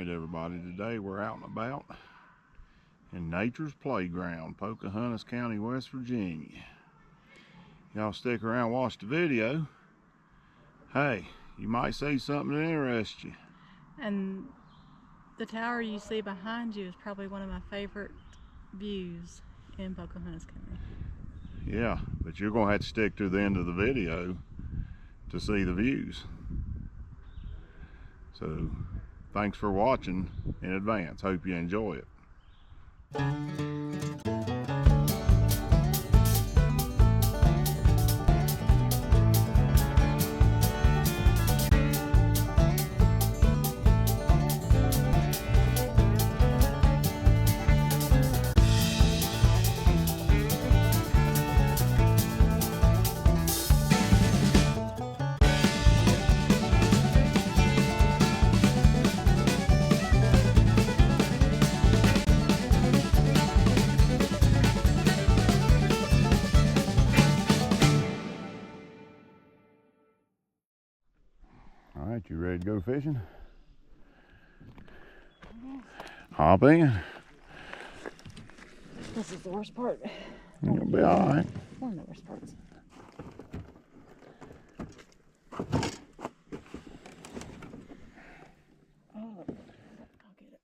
right, everybody, today we're out and about in Nature's Playground, Pocahontas County, West Virginia. Y'all stick around, watch the video. Hey, you might see something that interests you. And the tower you see behind you is probably one of my favorite views in Pocahontas County. Yeah, but you're gonna have to stick to the end of the video to see the views. So thanks for watching in advance. Hope you enjoy it. All right, you ready to go fishing? Hop in. This is the worst part. You'll be all right. One of the worst parts. Oh, I'll get it.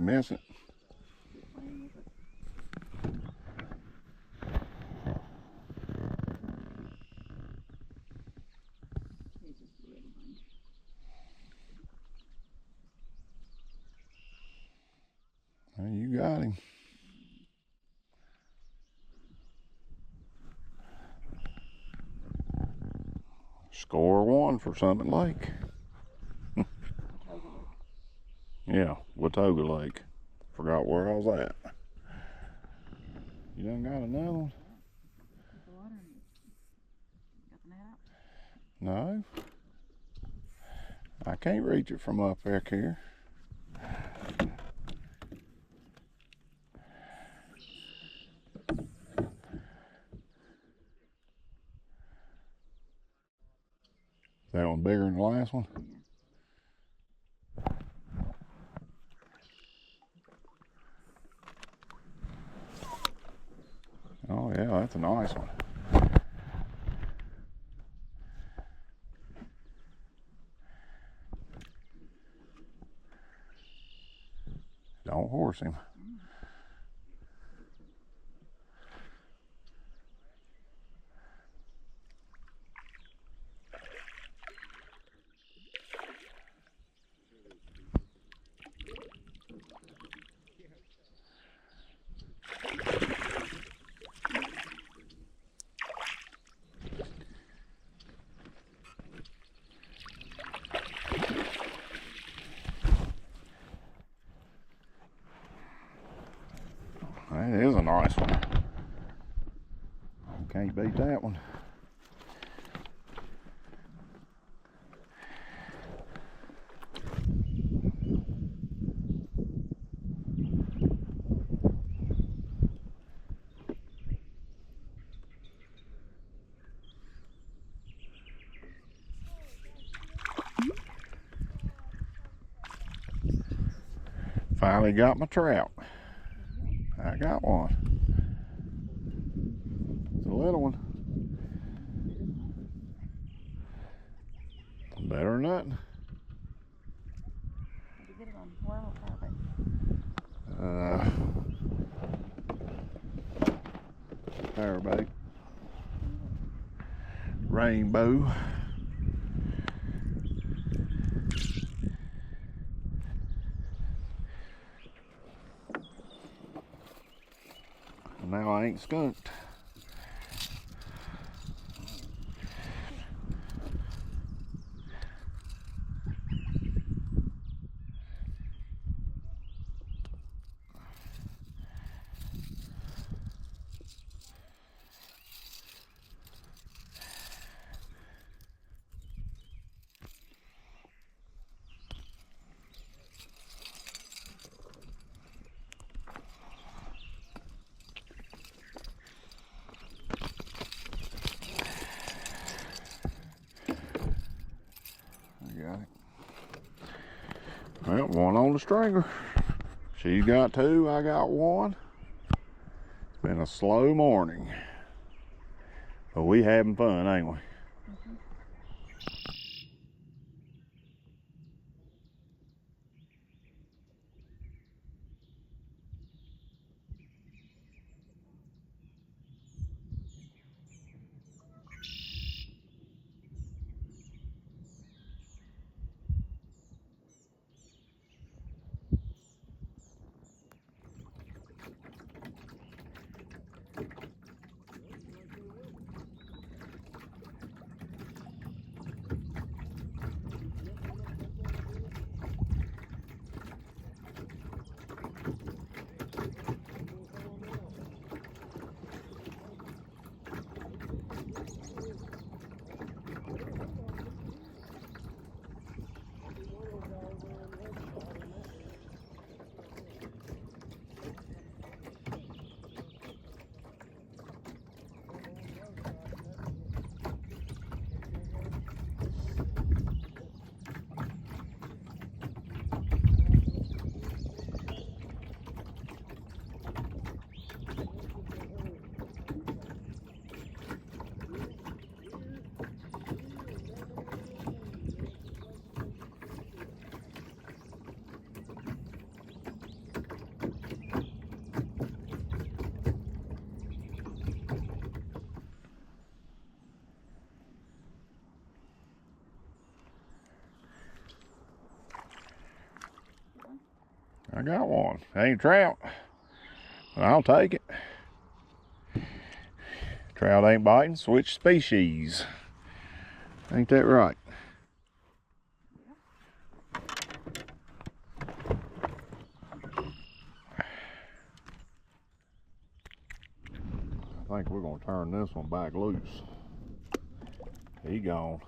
you miss it. Well, you got him. Score one for Summit Lake. Yeah, Watauga Lake. Forgot where I was at. You done got another one? No. I can't reach it from up back here. That one bigger than the last one? Oh yeah, that's a nice one. Don't horse him. That is a nice one. Can't beat that one. Finally got my trout. I got one. It's a little one. Better than nothing. Did you get it on wild Powerbait. Rainbow. Now I ain't skunked. Got it. Well, one on the stringer. She got two, I got one. It's been a slow morning. But we having fun, ain't we? I got one. Ain't trout, but I'll take it. Trout ain't biting, switch species. Ain't that right? I think we're gonna turn this one back loose. He gone.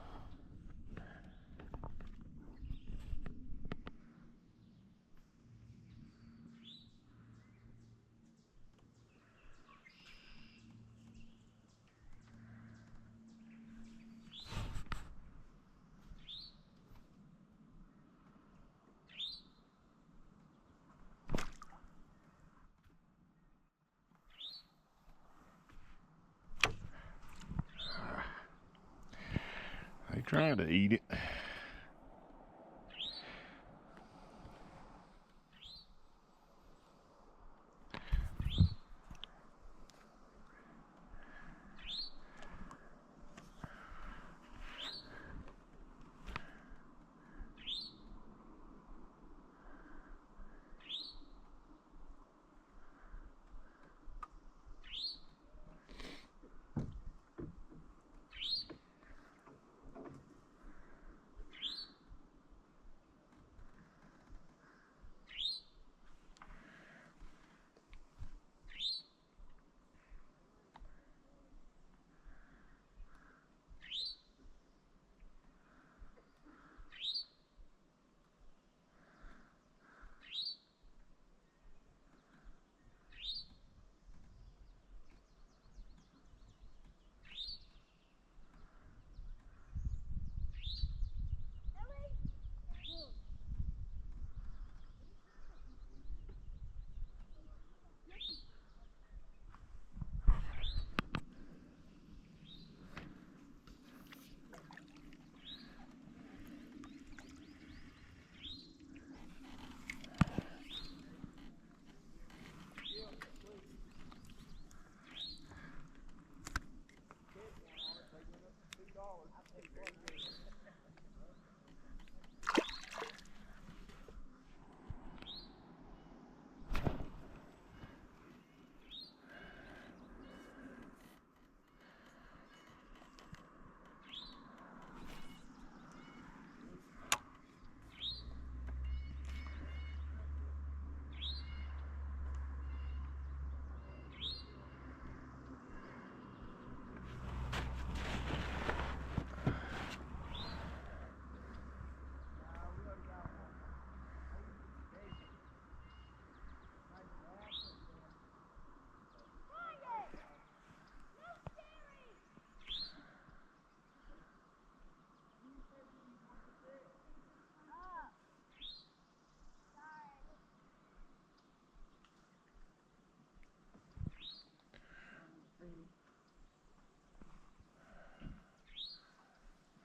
They tried to eat it.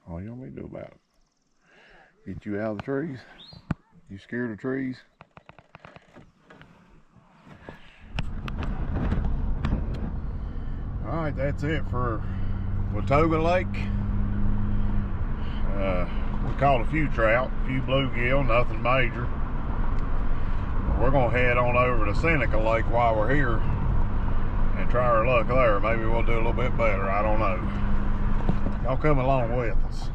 What you want me to do about it? Get you out of the trees? You scared of trees? Alright, that's it for Watoga Lake. We caught a few trout, a few bluegill, nothing major. We're going to head on over to Seneca Lake while we're here and try our luck there. Maybe we'll do a little bit better, I don't know. Y'all come along with us.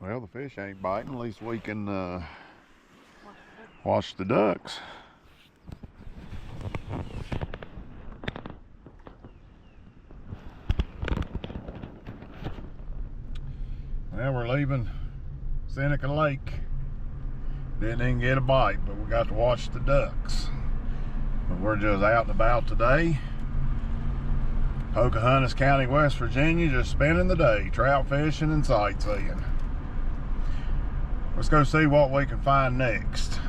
Well, the fish ain't biting. At least we can watch the ducks. Well, we're leaving Seneca Lake. Didn't even get a bite, but we got to watch the ducks. But we're just out and about today. Pocahontas County, West Virginia, just spending the day trout fishing and sightseeing. Let's go see what we can find next.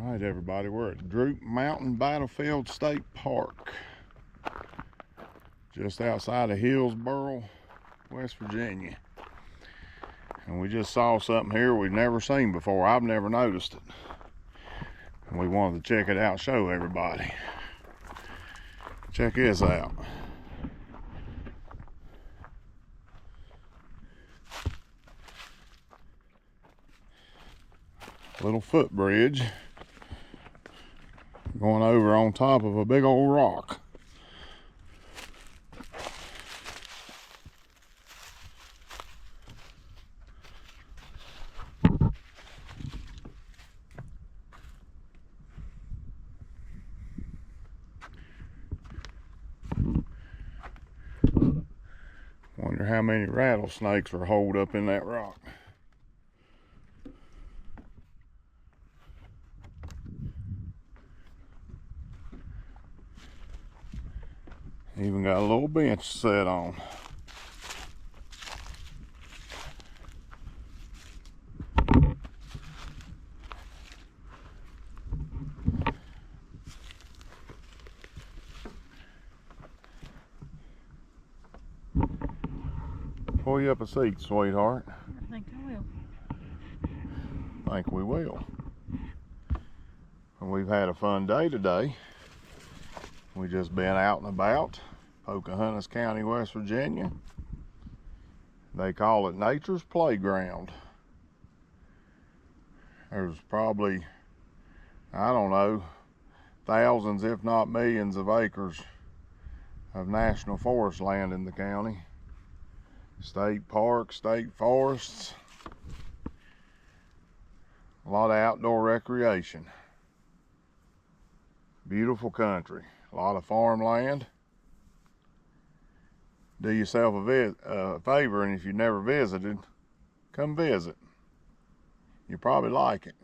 All right, everybody, we're at Droop Mountain Battlefield State Park, just outside of Hillsboro, West Virginia. And we just saw something here we've never seen before. I've never noticed it. And we wanted to check it out, show everybody. Check this out. Little footbridge going over on top of a big old rock. Wonder how many rattlesnakes are holed up in that rock. Even got a little bench set on. Pull you up a seat, sweetheart. I think I will. I think we will. We've had a fun day today. We just been out and about, Pocahontas County, West Virginia. They call it Nature's Playground. There's probably, I don't know, thousands if not millions of acres of national forest land in the county. State parks, state forests, a lot of outdoor recreation. Beautiful country, a lot of farmland. Do yourself a favor, and if you've never visited, come visit. You probably like it,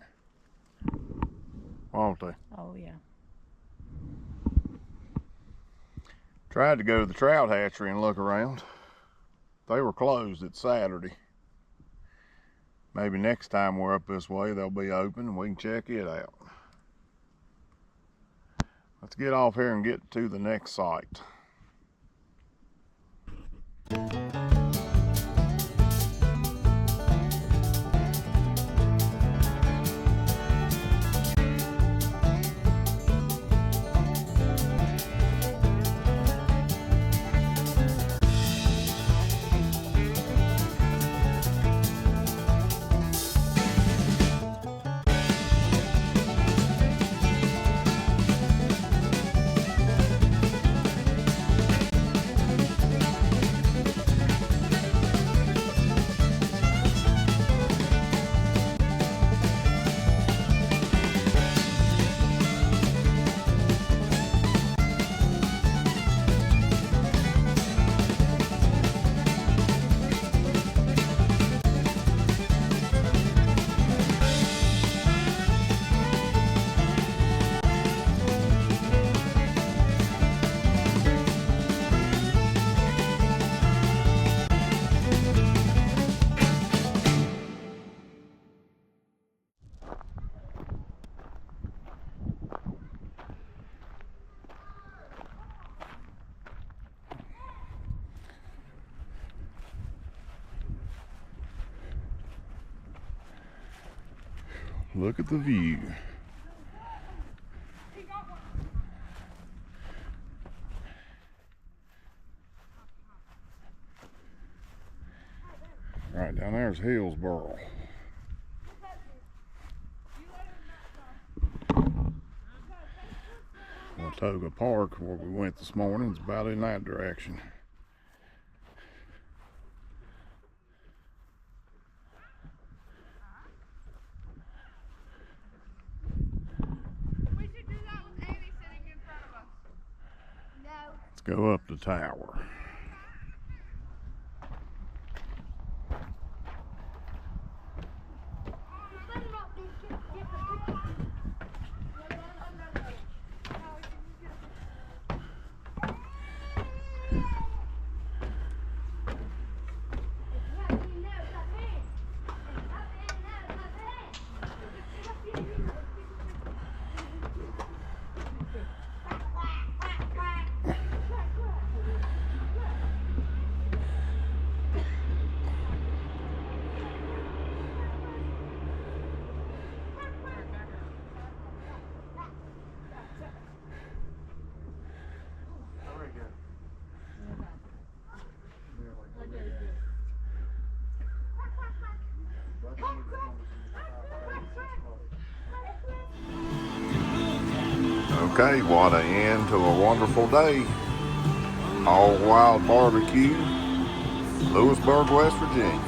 won't they? Oh yeah. Tried to go to the trout hatchery and look around. They were closed. It's Saturday. Maybe next time we're up this way, they'll be open and we can check it out. Let's get off here and get to the next site. Look at the view. Right down there's Hillsboro. Watoga Park, where we went this morning, is about in that direction. Let's go up the tower. Okay, what an end to a wonderful day. All Wild Barbecue, Lewisburg, West Virginia.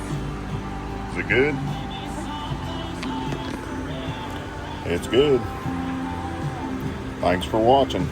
Is it good? It's good. Thanks for watching.